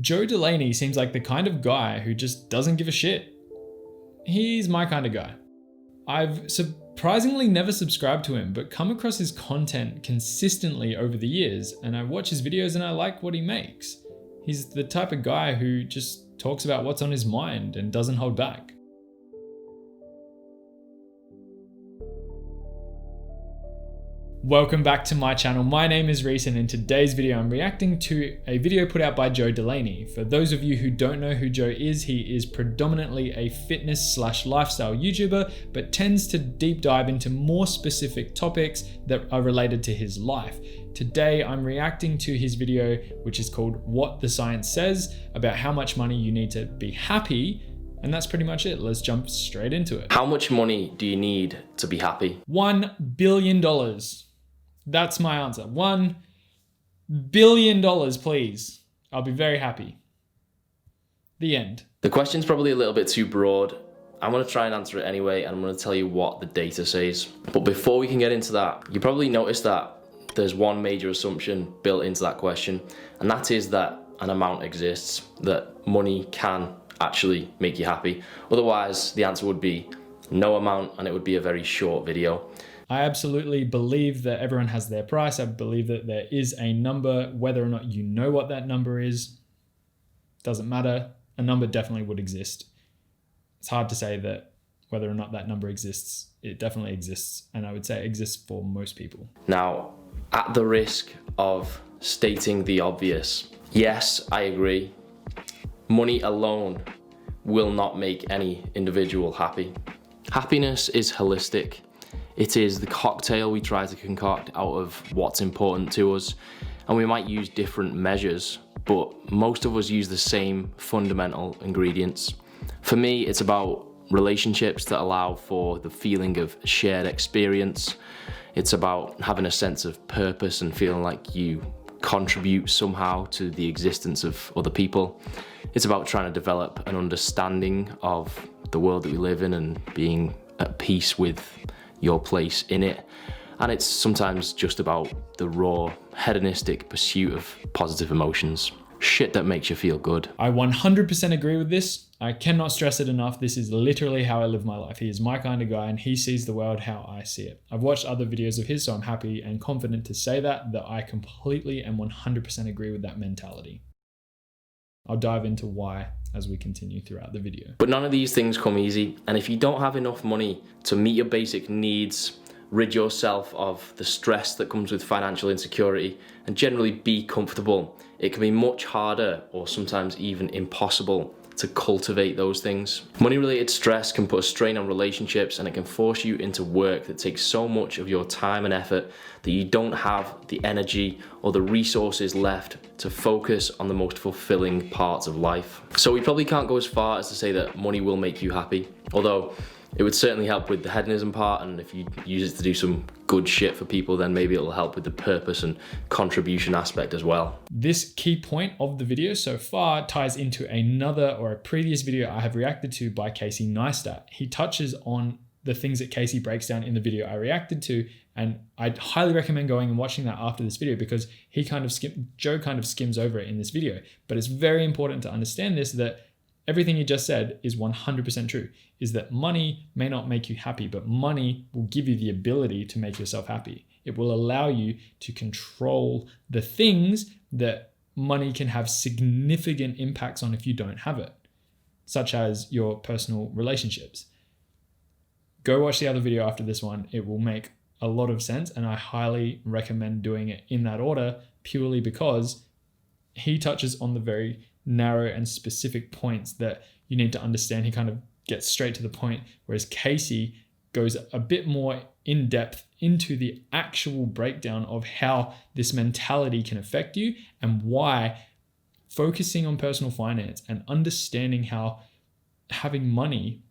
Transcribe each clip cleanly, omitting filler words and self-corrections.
Joe Delaney seems like the kind of guy who just doesn't give a shit. He's my kind of guy. I've surprisingly never subscribed to him, but come across his content consistently over the years, and I watch his videos and I like what he makes. He's the type of guy who just talks about what's on his mind and doesn't hold back. Welcome back to my channel. My name is Reece, and in today's video I'm reacting to a video put out by Joe Delaney. For those of you who don't know who Joe is, he is predominantly a fitness/lifestyle YouTuber, but tends to deep dive into more specific topics that are related to his life. Today I'm reacting to his video, which is called What the Science Says, about how much money you need to be happy. And that's pretty much it. Let's jump straight into it. How much money do you need to be happy? $1 billion. That's my answer. $1 billion, please. I'll be very happy. The end. The question's probably a little bit too broad. I'm going to try and answer it anyway, and I'm going to tell you what the data says. But before we can get into that, you probably noticed that there's one major assumption built into that question, and that is that an amount exists, that money can actually make you happy. Otherwise, the answer would be no amount, and it would be a very short video. I absolutely believe that everyone has their price. I believe that there is a number. Whether or not you know what that number is, doesn't matter. A number definitely would exist. It's hard to say that whether or not that number exists. It definitely exists, and I would say it exists for most people. Now, at the risk of stating the obvious, yes, I agree. Money alone will not make any individual happy. Happiness is holistic. It is the cocktail we try to concoct out of what's important to us, and we might use different measures, but most of us use the same fundamental ingredients. For me, it's about relationships that allow for the feeling of shared experience. It's about having a sense of purpose and feeling like you contribute somehow to the existence of other people. It's about trying to develop an understanding of the world that we live in and being at peace with your place in it. And it's sometimes just about the raw, hedonistic pursuit of positive emotions. Shit that makes you feel good. I 100% agree with this. I cannot stress it enough. This is literally how I live my life. He is my kind of guy, and he sees the world how I see it. I've watched other videos of his, so I'm happy and confident to say that I completely and 100% agree with that mentality. I'll dive into why as we continue throughout the video. But none of these things come easy, and if you don't have enough money to meet your basic needs, rid yourself of the stress that comes with financial insecurity, and generally be comfortable, it can be much harder or sometimes even impossible to cultivate those things. Money-related stress can put a strain on relationships, and it can force you into work that takes so much of your time and effort that you don't have the energy or the resources left to focus on the most fulfilling parts of life. So we probably can't go as far as to say that money will make you happy, although it would certainly help with the hedonism part, and if you use it to do some good shit for people, then maybe it'll help with the purpose and contribution aspect as well. This key point of the video so far ties into another or a previous video I have reacted to by Casey Neistat. He touches on the things that Casey breaks down in the video I reacted to, and I'd highly recommend going and watching that after this video, because Joe kind of skims over it in this video. But it's very important to understand this, that everything he just said is 100% true, is that money may not make you happy, but money will give you the ability to make yourself happy. It will allow you to control the things that money can have significant impacts on if you don't have it, such as your personal relationships. Go watch the other video after this one. It will make a lot of sense, and I highly recommend doing it in that order, purely because he touches on the very narrow and specific points that you need to understand. He kind of gets straight to the point, whereas Casey goes a bit more in depth into the actual breakdown of how this mentality can affect you, and why focusing on personal finance and understanding how having money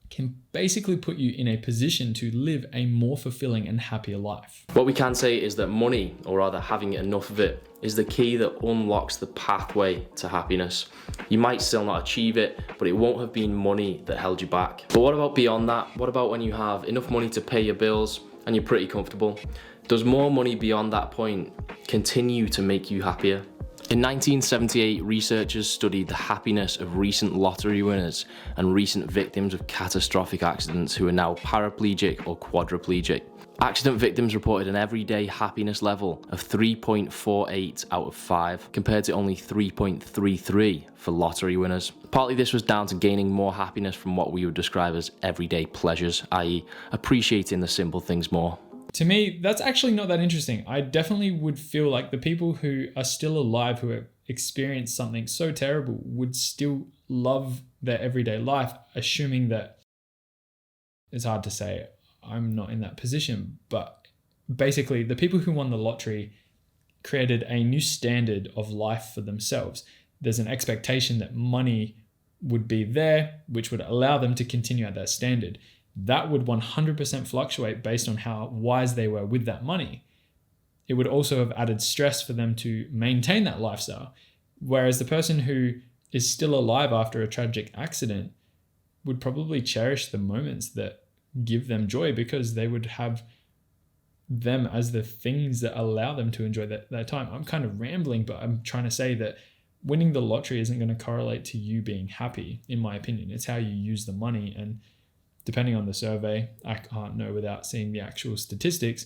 can basically put you in a position to live a more fulfilling and happier life. What we can say is that money, or rather having enough of it, is the key that unlocks the pathway to happiness. You might still not achieve it, but it won't have been money that held you back. But what about beyond that? What about when you have enough money to pay your bills and you're pretty comfortable? Does more money beyond that point continue to make you happier? In 1978, researchers studied the happiness of recent lottery winners and recent victims of catastrophic accidents who are now paraplegic or quadriplegic. Accident victims reported an everyday happiness level of 3.48 out of 5, compared to only 3.33 for lottery winners. Partly this was down to gaining more happiness from what we would describe as everyday pleasures, i.e. appreciating the simple things more. To me, that's actually not that interesting. I definitely would feel like the people who are still alive, who have experienced something so terrible, would still love their everyday life, assuming that, it's hard to say, I'm not in that position, but basically the people who won the lottery created a new standard of life for themselves. There's an expectation that money would be there, which would allow them to continue at that standard. That would 100% fluctuate based on how wise they were with that money. It would also have added stress for them to maintain that lifestyle. Whereas the person who is still alive after a tragic accident would probably cherish the moments that give them joy, because they would have them as the things that allow them to enjoy that time. I'm kind of rambling, but I'm trying to say that winning the lottery isn't going to correlate to you being happy, in my opinion. It's how you use the money. And depending on the survey, I can't know without seeing the actual statistics,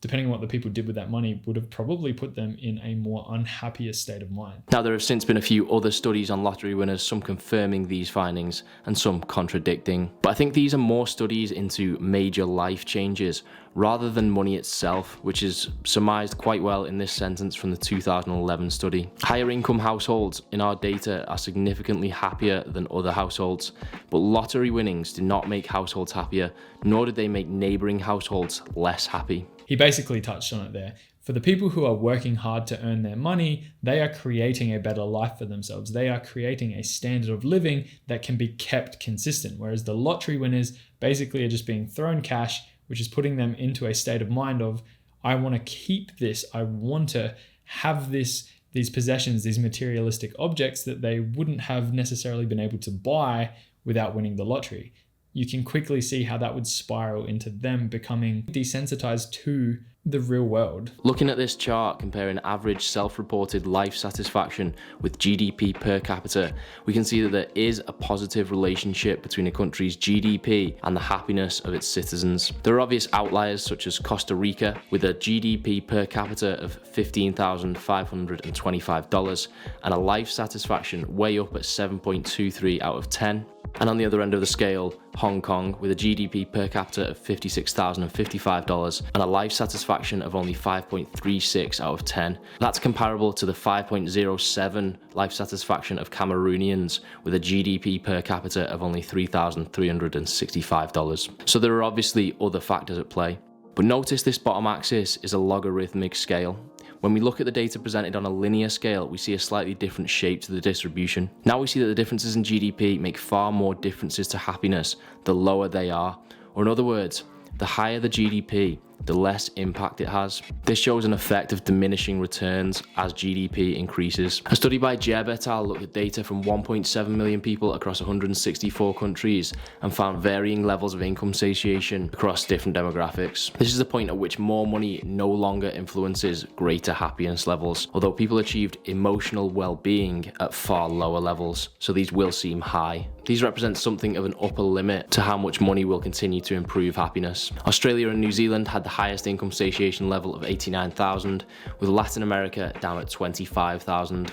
depending on what the people did with that money, would have probably put them in a more unhappier state of mind. Now, there have since been a few other studies on lottery winners, some confirming these findings and some contradicting. But I think these are more studies into major life changes rather than money itself, which is surmised quite well in this sentence from the 2011 study. Higher income households in our data are significantly happier than other households, but lottery winnings do not make households happier, nor did they make neighboring households less happy. He basically touched on it there. For the people who are working hard to earn their money, they are creating a better life for themselves. They are creating a standard of living that can be kept consistent. Whereas the lottery winners basically are just being thrown cash, which is putting them into a state of mind of, I want to keep this. I want to have these possessions, these materialistic objects that they wouldn't have necessarily been able to buy without winning the lottery. You can quickly see how that would spiral into them becoming desensitized to the real world. Looking at this chart comparing average self-reported life satisfaction with GDP per capita, we can see that there is a positive relationship between a country's GDP and the happiness of its citizens. There are obvious outliers such as Costa Rica with a GDP per capita of $15,525 and a life satisfaction way up at 7.23 out of 10. And on the other end of the scale, Hong Kong with a GDP per capita of $56,055 and a life satisfaction of only 5.36 out of 10. That's comparable to the 5.07 life satisfaction of Cameroonians with a GDP per capita of only $3,365. So there are obviously other factors at play. But notice this bottom axis is a logarithmic scale. When we look at the data presented on a linear scale, we see a slightly different shape to the distribution. Now we see that the differences in GDP make far more differences to happiness the lower they are. Or in other words, the higher the GDP, the less impact it has. This shows an effect of diminishing returns as GDP increases. A study by Jeb et al. Looked at data from 1.7 million people across 164 countries and found varying levels of income satiation across different demographics. This is the point at which more money no longer influences greater happiness levels, although people achieved emotional well-being at far lower levels, so these will seem high. These represent something of an upper limit to how much money will continue to improve happiness. Australia and New Zealand had the highest income satiation level of 89,000, with Latin America down at 25,000.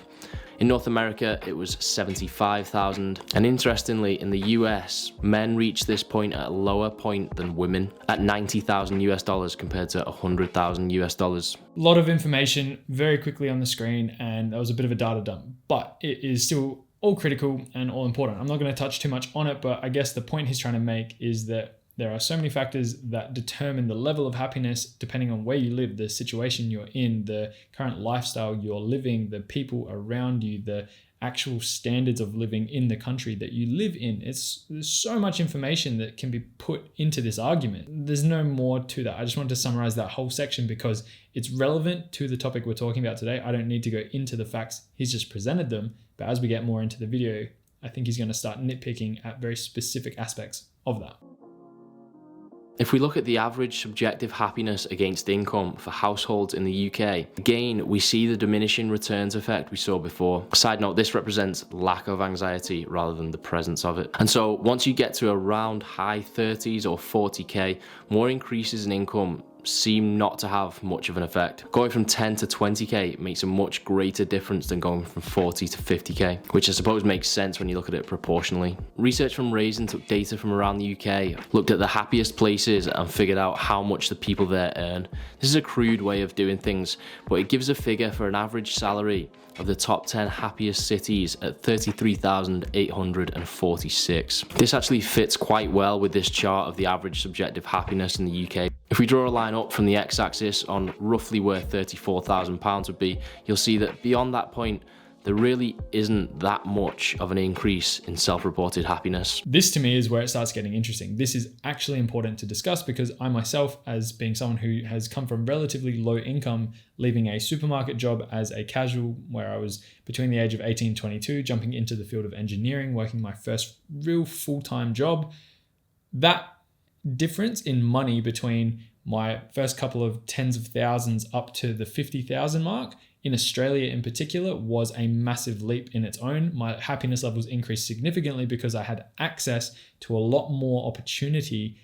In North America, it was 75,000. And interestingly, in the US, men reached this point at a lower point than women, at $90,000 compared to $100,000. A lot of information very quickly on the screen, and that was a bit of a data dump, but it is still all critical and all important. I'm not going to touch too much on it, but I guess the point he's trying to make is that there are so many factors that determine the level of happiness depending on where you live, the situation you're in, the current lifestyle you're living, the people around you, the actual standards of living in the country that you live in. There's so much information that can be put into this argument. There's no more to that. I just wanted to summarize that whole section because it's relevant to the topic we're talking about today. I don't need to go into the facts. He's just presented them. But as we get more into the video, I think he's going to start nitpicking at very specific aspects of that. If we look at the average subjective happiness against income for households in the UK, again, we see the diminishing returns effect we saw before. Side note, this represents lack of anxiety rather than the presence of it. And so once you get to around high 30s or 40k, more increases in income seem not to have much of an effect. Going from 10 to 20k makes a much greater difference than going from 40 to 50k, which I suppose makes sense when you look at it proportionally. Research from Raisin took data from around the UK, looked at the happiest places and figured out how much the people there earn. This is a crude way of doing things, but it gives a figure for an average salary of the top 10 happiest cities at 33,846. This actually fits quite well with this chart of the average subjective happiness in the UK. If we draw a line up from the x-axis on roughly where £34,000 would be, you'll see that beyond that point, there really isn't that much of an increase in self-reported happiness. This to me is where it starts getting interesting. This is actually important to discuss because I myself, as being someone who has come from relatively low income, leaving a supermarket job as a casual where I was between the age of 18 and 22, jumping into the field of engineering, working my first real full-time job, that difference in money between my first couple of tens of thousands up to the 50,000 mark in Australia in particular was a massive leap in its own. My happiness levels increased significantly because I had access to a lot more opportunity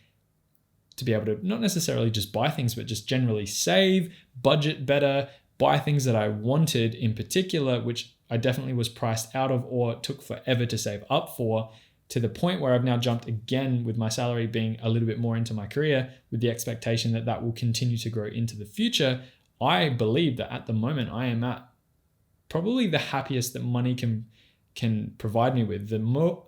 to be able to not necessarily just buy things, but just generally save, budget better, buy things that I wanted in particular, which I definitely was priced out of or took forever to save up for, to the point where I've now jumped again with my salary being a little bit more into my career with the expectation that that will continue to grow into the future. I believe that at the moment I am at probably the happiest that money can provide me with. The more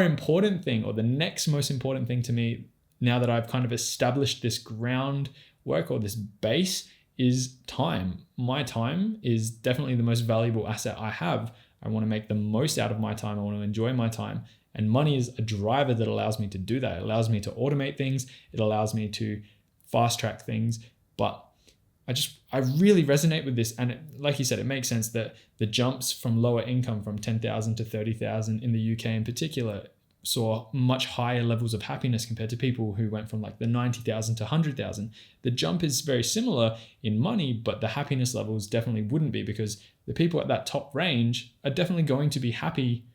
important thing, or the next most important thing to me, now that I've kind of established this groundwork or this base, is time. My time is definitely the most valuable asset I have. I want to make the most out of my time. I want to enjoy my time. And money is a driver that allows me to do that. It allows me to automate things. It allows me to fast track things. But I really resonate with this. And like you said, it makes sense that the jumps from lower income from 10,000 to 30,000 in the UK in particular saw much higher levels of happiness compared to people who went from like the 90,000 to 100,000. The jump is very similar in money, but the happiness levels definitely wouldn't be, because the people at that top range are definitely going to be happy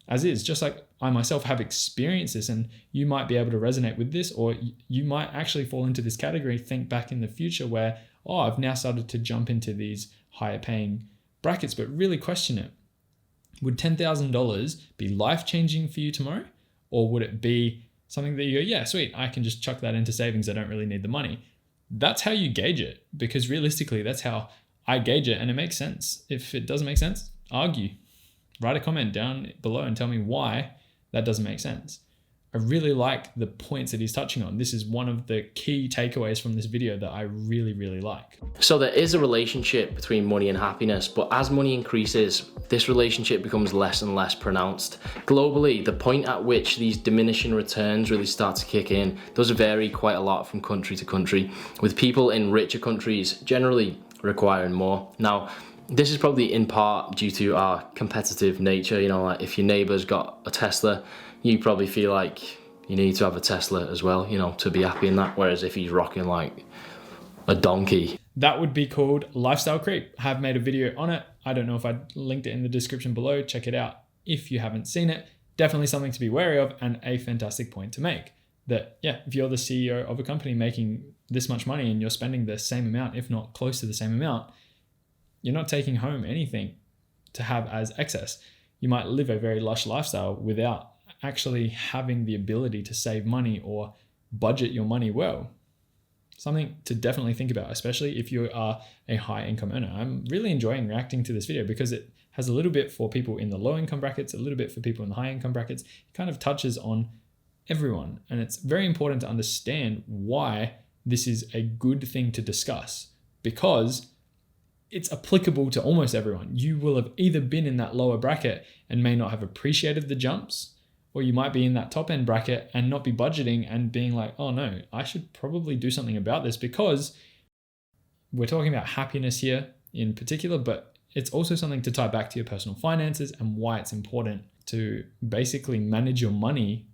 as is. Just like I myself have experienced this, and you might be able to resonate with this, or you might actually fall into this category, think back in the future where, oh, I've now started to jump into these higher paying brackets, but really question it. Would $10,000 be life-changing for you tomorrow? Or would it be something that you go, yeah, sweet, I can just chuck that into savings, I don't really need the money? That's how you gauge it, because realistically, that's how I gauge it, and it makes sense. If it doesn't make sense, argue. Write a comment down below and tell me why that doesn't make sense. I really like the points that he's touching on. This is one of the key takeaways from this video that I really, really like. So there is a relationship between money and happiness, but as money increases, this relationship becomes less and less pronounced. Globally, the point at which these diminishing returns really start to kick in does vary quite a lot from country to country, with people in richer countries generally requiring more. Now, this is probably in part due to our competitive nature. You know, like if your neighbor's got a Tesla, you probably feel like you need to have a Tesla as well, you know, to be happy in that. Whereas if he's rocking like a donkey, that would be called lifestyle creep. I have made a video on it. I don't know if I linked it in the description below. Check it out if you haven't seen it. Definitely something to be wary of, and a fantastic point to make. That, yeah, if you're the CEO of a company making this much money and you're spending the same amount, if not close to the same amount, you're not taking home anything to have as excess. You might live a very lush lifestyle without actually having the ability to save money or budget your money well. Something to definitely think about, especially if you are a high income earner. I'm really enjoying reacting to this video because it has a little bit for people in the low income brackets, a little bit for people in the high income brackets. It kind of touches on everyone. And it's very important to understand why this is a good thing to discuss, because it's applicable to almost everyone. You will have either been in that lower bracket and may not have appreciated the jumps, or you might be in that top end bracket and not be budgeting and being like, oh no, I should probably do something about this, because we're talking about happiness here in particular, but it's also something to tie back to your personal finances and why it's important to basically manage your money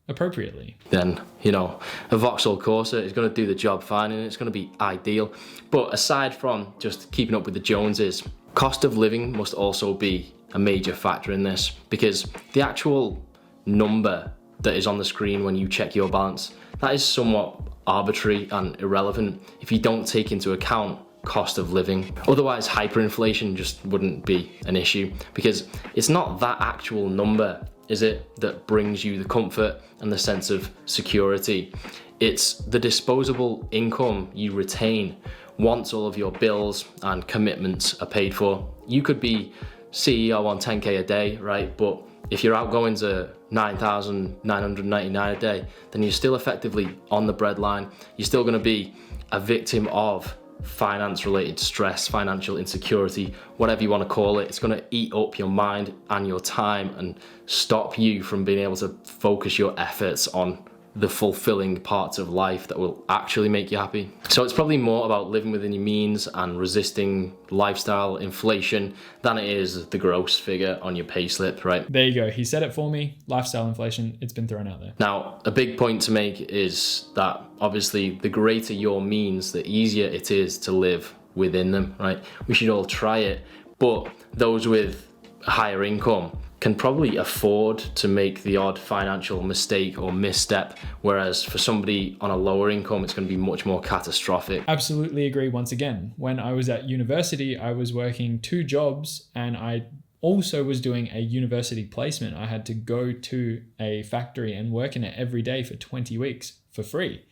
appropriately. Then, a Vauxhall Corsa is going to do the job fine and it's going to be ideal. But aside from just keeping up with the Joneses, cost of living must also be a major factor in this, because the actual number that is on the screen when you check your balance, that is somewhat arbitrary and irrelevant if you don't take into account cost of living. Otherwise, hyperinflation just wouldn't be an issue, because it's not that actual number, is it, that brings you the comfort and the sense of security. It's the disposable income you retain once all of your bills and commitments are paid for. You could be CEO on 10k a day, right? But if your outgoings are 9,999 a day, then you're still effectively on the breadline. You're still going to be a victim of finance-related stress, financial insecurity, whatever you want to call it. It's going to eat up your mind and your time and stop you from being able to focus your efforts on the fulfilling parts of life that will actually make you happy. So it's probably more about living within your means and resisting lifestyle inflation than it is the gross figure on your payslip, right? There you go. He said it for me. Lifestyle inflation, it's been thrown out there. Now, a big point to make is that obviously the greater your means, the easier it is to live within them, right? We should all try it, but those with higher income can probably afford to make the odd financial mistake or misstep, whereas for somebody on a lower income, it's going to be much more catastrophic. Absolutely agree once again. When I was at university, I was working 2 jobs and I also was doing a university placement. I had to go to a factory and work in it every day for 20 weeks for free.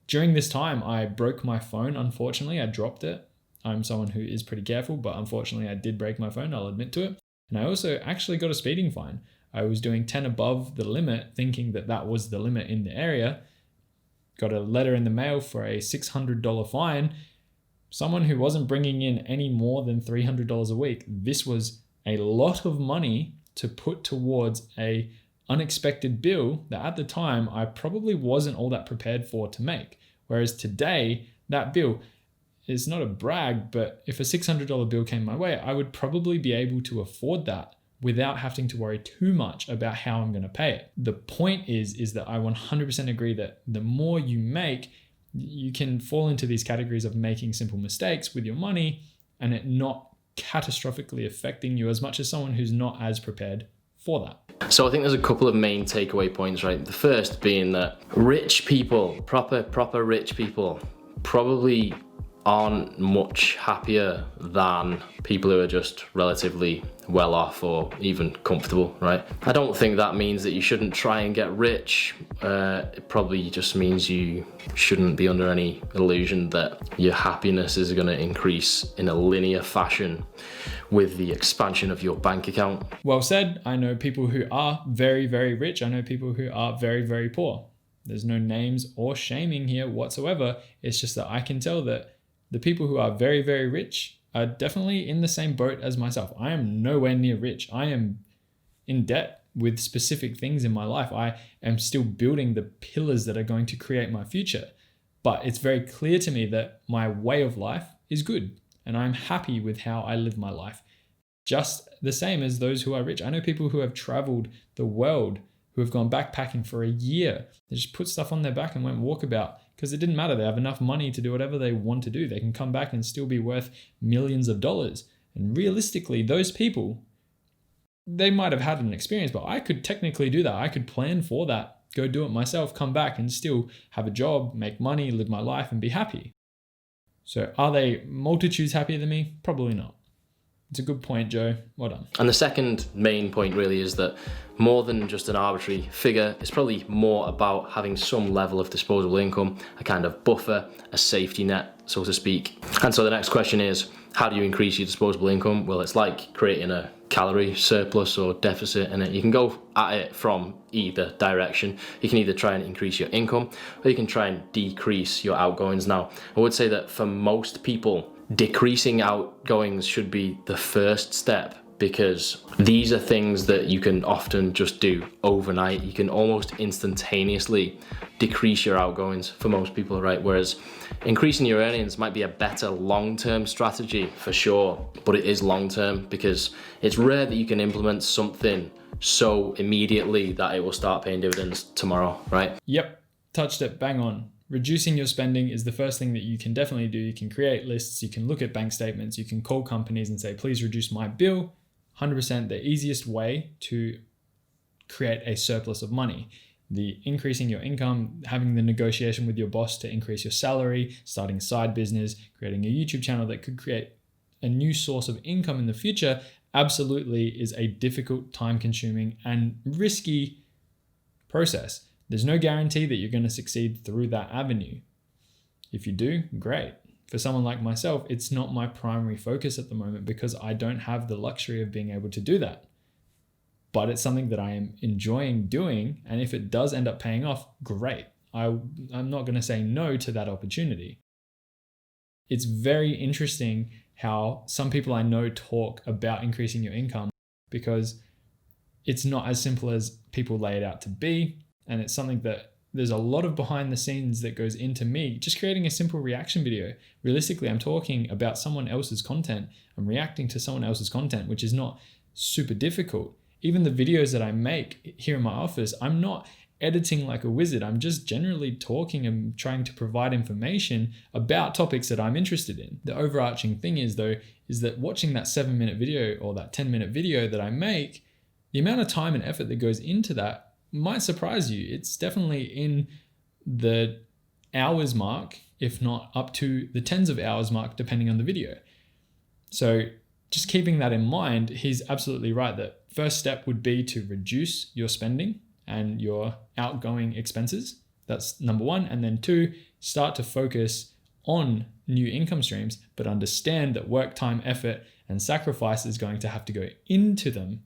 During this time, I broke my phone. Unfortunately, I dropped it. I'm someone who is pretty careful, but unfortunately I did break my phone. I'll admit to it. And I also actually got a speeding fine. I was doing 10 above the limit, thinking that that was the limit in the area. Got a letter in the mail for a $600 fine. Someone who wasn't bringing in any more than $300 a week. This was a lot of money to put towards a unexpected bill that at the time I probably wasn't all that prepared for to make. Whereas today, that bill, it's not a brag, but if a $600 bill came my way, I would probably be able to afford that without having to worry too much about how I'm going to pay it. The point is that I 100% agree that the more you make, you can fall into these categories of making simple mistakes with your money and it not catastrophically affecting you as much as someone who's not as prepared for that. So I think there's a couple of main takeaway points, right? The first being that rich people, proper rich people, probably aren't much happier than people who are just relatively well off or even comfortable, right? I don't think that means that you shouldn't try and get rich. It probably just means you shouldn't be under any illusion that your happiness is going to increase in a linear fashion with the expansion of your bank account. Well said. I know people who are very, very rich. I know people who are very, very poor. There's no names or shaming here whatsoever. It's just that I can tell that the people who are very, very rich are definitely in the same boat as myself. I am nowhere near rich. I am in debt with specific things in my life. I am still building the pillars that are going to create my future. But it's very clear to me that my way of life is good and I'm happy with how I live my life. Just the same as those who are rich. I know people who have traveled the world, who have gone backpacking for a year. They just put stuff on their back and went walkabout because it didn't matter. They have enough money to do whatever they want to do. They can come back and still be worth millions of dollars. And realistically, those people, they might have had an experience, but I could technically do that. I could plan for that, go do it myself, come back and still have a job, make money, live my life and be happy. So are they multitudes happier than me? Probably not. It's a good point, Joe. Well done. And the second main point really is that more than just an arbitrary figure, it's probably more about having some level of disposable income, a kind of buffer, a safety net, so to speak. And so the next question is, how do you increase your disposable income? Well, it's like creating a calorie surplus or deficit in it. You can go at it from either direction. You can either try and increase your income or you can try and decrease your outgoings. Now, I would say that for most people, decreasing outgoings should be the first step because these are things that you can often just do overnight. You can almost instantaneously decrease your outgoings for most people, right? Whereas increasing your earnings might be a better long-term strategy for sure, but it is long-term because it's rare that you can implement something so immediately that it will start paying dividends tomorrow, right? Yep, touched it bang on. Reducing your spending is the first thing that you can definitely do. You can create lists, you can look at bank statements, you can call companies and say, please reduce my bill. 100% the easiest way to create a surplus of money. The increasing your income, having the negotiation with your boss to increase your salary, starting a side business, creating a YouTube channel that could create a new source of income in the future, absolutely is a difficult, time-consuming, and risky process. There's no guarantee that you're going to succeed through that avenue. If you do, great. For someone like myself, it's not my primary focus at the moment because I don't have the luxury of being able to do that. But it's something that I am enjoying doing, and if it does end up paying off, great. I'm not going to say no to that opportunity. It's very interesting how some people I know talk about increasing your income because it's not as simple as people lay it out to be, and it's something that there's a lot of behind the scenes that goes into me just creating a simple reaction video. Realistically, I'm talking about someone else's content. I'm reacting to someone else's content, which is not super difficult. Even the videos that I make here in my office, I'm not editing like a wizard. I'm just generally talking and trying to provide information about topics that I'm interested in. The overarching thing is that watching that 7-minute video or that 10-minute video that I make, the amount of time and effort that goes into that might surprise you. It's definitely in the hours mark, if not up to the tens of hours mark, depending on the video. So just keeping that in mind, he's absolutely right that first step would be to reduce your spending and your outgoing expenses. That's number one. And then 2, start to focus on new income streams, but understand that work, time, effort, and sacrifice is going to have to go into them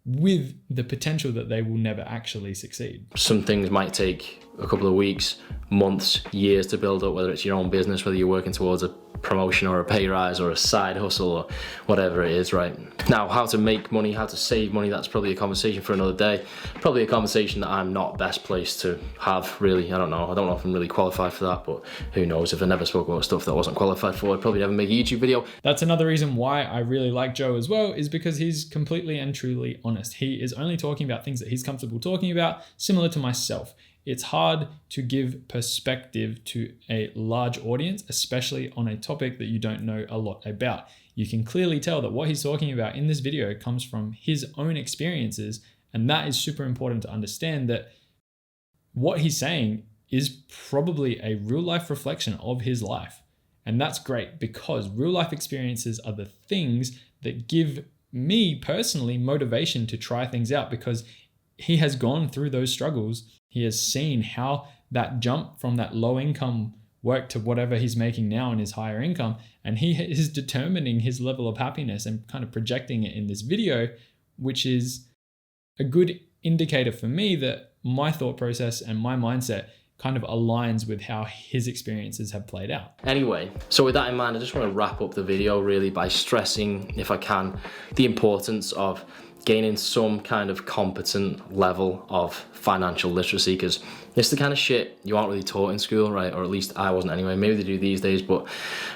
with the potential that they will never actually succeed. Some things might take a couple of weeks, months, years to build up, whether it's your own business, whether you're working towards a promotion or a pay rise or a side hustle or whatever it is, right? Now, how to make money, how to save money, that's probably a conversation for another day. Probably a conversation that I'm not best placed to have, really. I don't know if I'm really qualified for that, but who knows? If I never spoke about stuff that I wasn't qualified for, I'd probably never make a YouTube video. That's another reason why I really like Joe as well, is because he's completely and truly honest. He is only talking about things that he's comfortable talking about, similar to myself. It's hard to give perspective to a large audience, especially on a topic that you don't know a lot about. You can clearly tell that what he's talking about in this video comes from his own experiences, and that is super important to understand that what he's saying is probably a real life reflection of his life. And that's great because real life experiences are the things that give me personally motivation to try things out because he has gone through those struggles. He has seen how that jump from that low income work to whatever he's making now in his higher income. And he is determining his level of happiness and kind of projecting it in this video, which is a good indicator for me that my thought process and my mindset kind of aligns with how his experiences have played out. Anyway, so with that in mind, I just want to wrap up the video really by stressing, if I can, the importance of gaining some kind of competent level of financial literacy, because it's the kind of shit you aren't really taught in school, right? Or at least I wasn't anyway. Maybe they do these days, but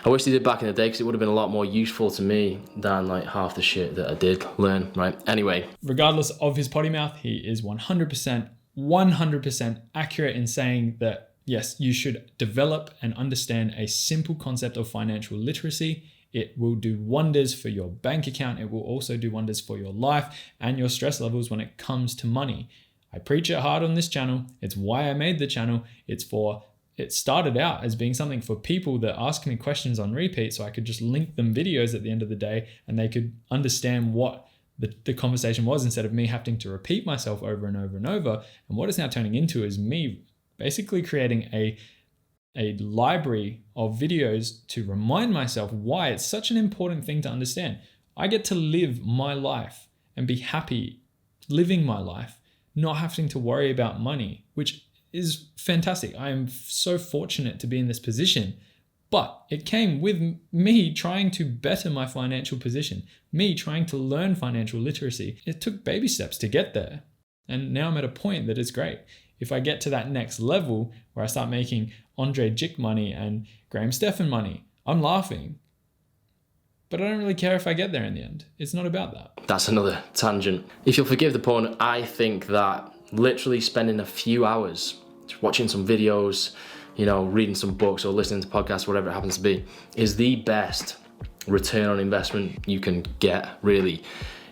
I wish they did back in the day because it would have been a lot more useful to me than like half the shit that I did learn, right? Anyway. Regardless of his potty mouth, he is 100% accurate in saying that, yes, you should develop and understand a simple concept of financial literacy. It will do wonders for your bank account. It will also do wonders for your life and your stress levels when it comes to money. I preach it hard on this channel. It's why I made the channel. It started out as being something for people that ask me questions on repeat, so I could just link them videos at the end of the day and they could understand what the conversation was instead of me having to repeat myself over and over and over. And what it's now turning into is me basically creating a library of videos to remind myself why it's such an important thing to understand. I get to live my life and be happy living my life, not having to worry about money, which is fantastic. I am so fortunate to be in this position, But it came with me trying to better my financial position, me trying to learn financial literacy. It took baby steps to get there. And now I'm at a point that is great. If I get to that next level where I start making Andre Jick money and Graham Stephan money, I'm laughing. But I don't really care if I get there in the end. It's not about that. That's another tangent. If you'll forgive the pun, I think that literally spending a few hours watching some videos, reading some books or listening to podcasts, whatever it happens to be, is the best return on investment you can get, really,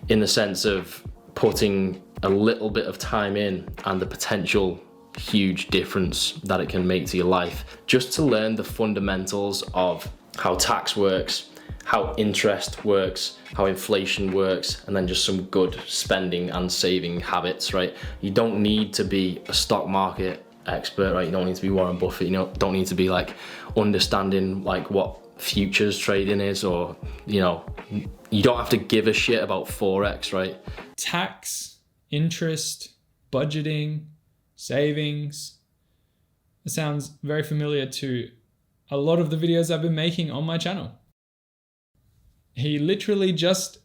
in the sense of putting a little bit of time in and the potential huge difference that it can make to your life. Just to learn the fundamentals of how tax works, how interest works, how inflation works, and then just some good spending and saving habits, right? You don't need to be a stock market expert, right? You don't need to be Warren Buffett. You don't need to be understanding what futures trading is, or you don't have to give a shit about Forex, right? Tax, interest, budgeting, savings. It sounds very familiar to a lot of the videos I've been making on my channel. He literally just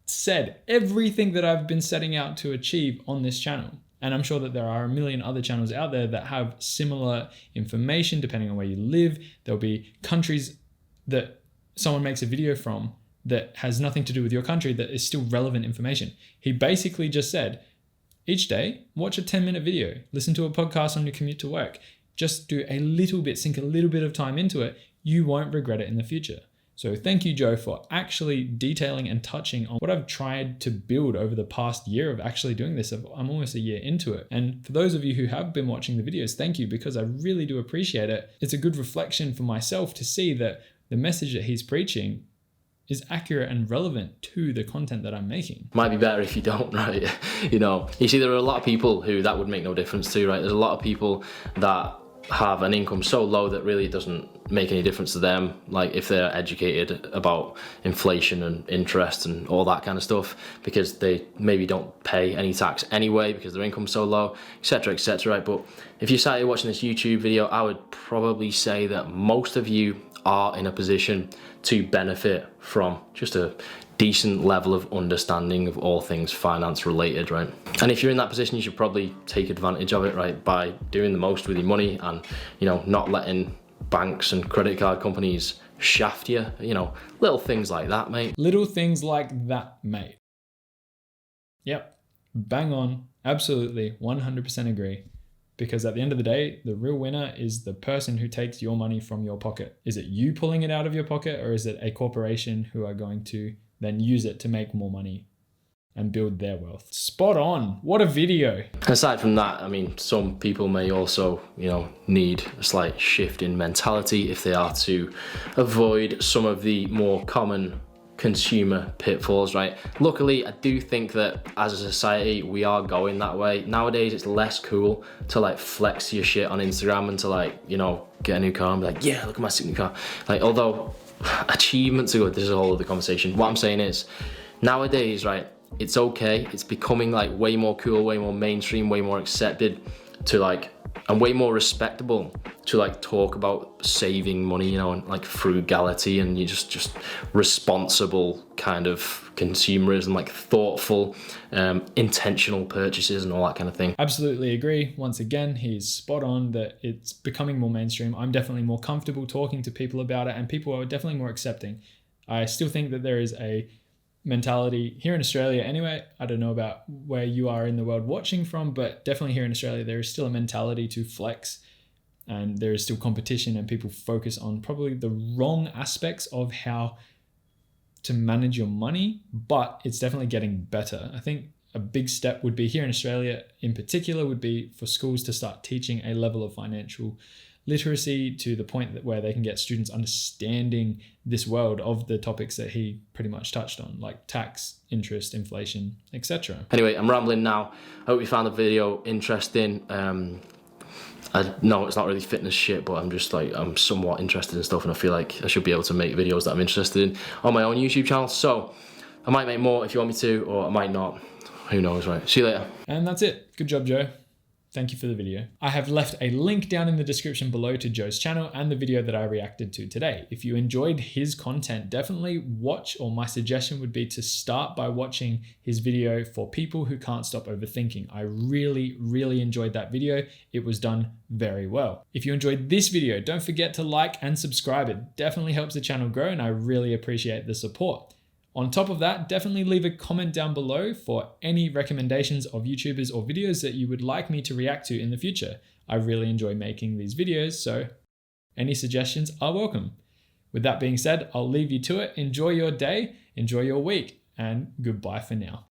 said everything that I've been setting out to achieve on this channel. And I'm sure that there are a million other channels out there that have similar information depending on where you live. There'll be countries that someone makes a video from that has nothing to do with your country that is still relevant information. He basically just said, each day, watch a 10-minute video, listen to a podcast on your commute to work. Just do a little bit, sink a little bit of time into it. You won't regret it in the future. So thank you, Joe, for actually detailing and touching on what I've tried to build over the past year of actually doing this. I'm almost a year into it. And for those of you who have been watching the videos, thank you, because I really do appreciate it. It's a good reflection for myself to see that the message that he's preaching is accurate and relevant to the content that I'm making. Might be better if you don't, right? You see, there are a lot of people who that would make no difference to, right? There's a lot of people that have an income so low that really it doesn't make any difference to them, if they're educated about inflation and interest and all that kind of stuff, because they maybe don't pay any tax anyway because their income's so low, etc., right? But if you started watching this YouTube video, I would probably say that most of you are in a position to benefit from just a decent level of understanding of all things finance related, right? And if you're in that position, you should probably take advantage of it, right, by doing the most with your money and not letting banks and credit card companies shaft you, little things like that, mate. Little things like that, mate. Yep, bang on, absolutely, 100% agree. Because at the end of the day, the real winner is the person who takes your money from your pocket. Is it you pulling it out of your pocket, or is it a corporation who are going to then use it to make more money and build their wealth? Spot on. What a video. Aside from that, some people may also, need a slight shift in mentality if they are to avoid some of the more common consumer pitfalls, right? Luckily, I do think that as a society, we are going that way. Nowadays, it's less cool to flex your shit on Instagram and to get a new car and be like, yeah, look at my sick new car. Although achievements are good, this is a whole other conversation. What I'm saying is, nowadays, right, it's okay. It's becoming way more cool, way more mainstream, way more accepted to and way more respectable to talk about saving money, and frugality and you just responsible kind of consumerism, thoughtful, intentional purchases and all that kind of thing. Absolutely agree. Once again, he's spot on that it's becoming more mainstream. I'm definitely more comfortable talking to people about it, and people are definitely more accepting. I still think that there is a mentality here in Australia anyway. I don't know about where you are in the world watching from, but definitely here in Australia, there is still a mentality to flex, and there is still competition, and people focus on probably the wrong aspects of how to manage your money, but it's definitely getting better. I think a big step would be here in Australia in particular would be for schools to start teaching a level of financial literacy to the point that where they can get students understanding this world of the topics that he pretty much touched on, like tax, interest, inflation, etc. Anyway, I'm rambling now. I hope you found the video interesting. I know it's not really fitness shit, but I'm just I'm somewhat interested in stuff, and I feel like I should be able to make videos that I'm interested in on my own YouTube channel. So I might make more if you want me to, or I might not. Who knows, right? See you later. And that's it. Good job, Joe. thank you for the video. I have left a link down in the description below to Joe's channel and the video that I reacted to today. If you enjoyed his content, definitely watch, or my suggestion would be to start by watching his video for people who can't stop overthinking. I really enjoyed that video. It was done very well. If you enjoyed this video, don't forget to like and subscribe. It definitely helps the channel grow and I really appreciate the support. On top of that, definitely leave a comment down below for any recommendations of YouTubers or videos that you would like me to react to in the future. I really enjoy making these videos, so any suggestions are welcome. With that being said, I'll leave you to it. Enjoy your day, enjoy your week, and goodbye for now.